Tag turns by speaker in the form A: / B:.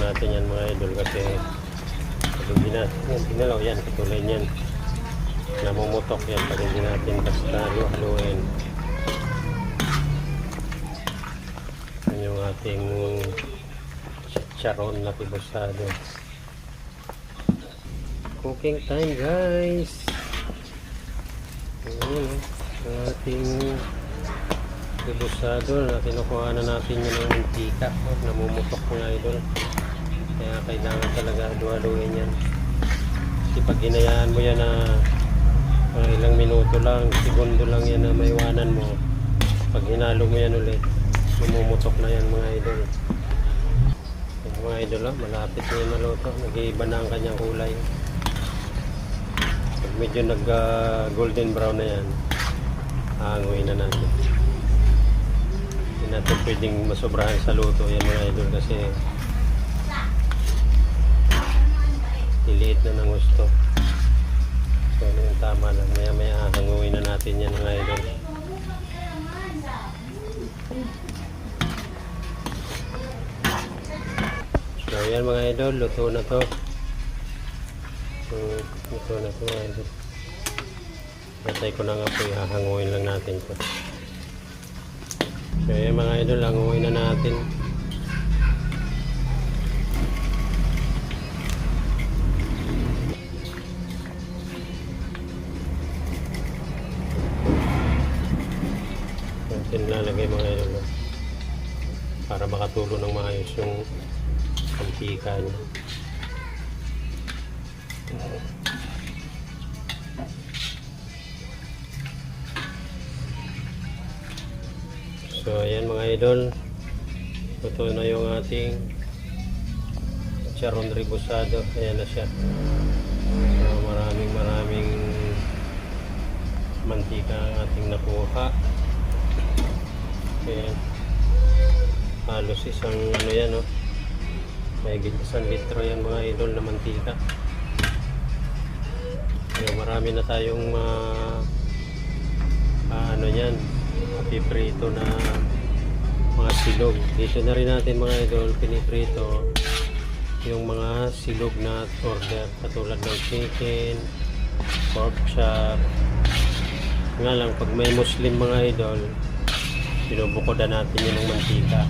A: natin yan mga idol kasi pag hindi natin dinalaw yan, katulad yan namumutok yan pag hindi natin basta haluin. Yan yung ating chicharon na ribosado. Cooking time guys. Ayan ang ating ribosado na kinukuha na natin yun ng mantika. Namumutok mga idol, kaya kailangan talaga haluin yan kasi pag hinayaan mo yan na ilang minuto lang, segundo lang yan na maiwanan mo, pag hinalo mo yan ulit namumutok na yan mga idol. Yung mga idol malapit na yan maluto, nag-iiba na ang kanyang kulay. Pag medyo nag golden brown na yan, hanguin na natin. Hindi natin pwedeng masobrahan sa luto yan mga idol kasi iliit na ng gusto. So ano yung tama lang, maya maya hanguin na natin yan mga idol. So yan mga idol, luto na to. Luto na to mga idol. Natay ko na nga po, hahanguin lang natin to. So yan mga idol, hanguin na natin. Natin lalagay mga idol para makatulo ng maayos yung mantika niya. So ayan mga idol, ito na yung ating chicharon ribosado. Ayan na siya. So maraming mantika ang ating nakuha. Ayan, halos isang ano yan may 1 litro yan mga idol na mantika. So marami na tayong ano yan, piprito na mga silog. Dito na rin natin mga idol piniprito yung mga silog na order katulad ng chicken, pork chop. Nga lang pag may Muslim mga idol, binubukodan natin yun ng mantika.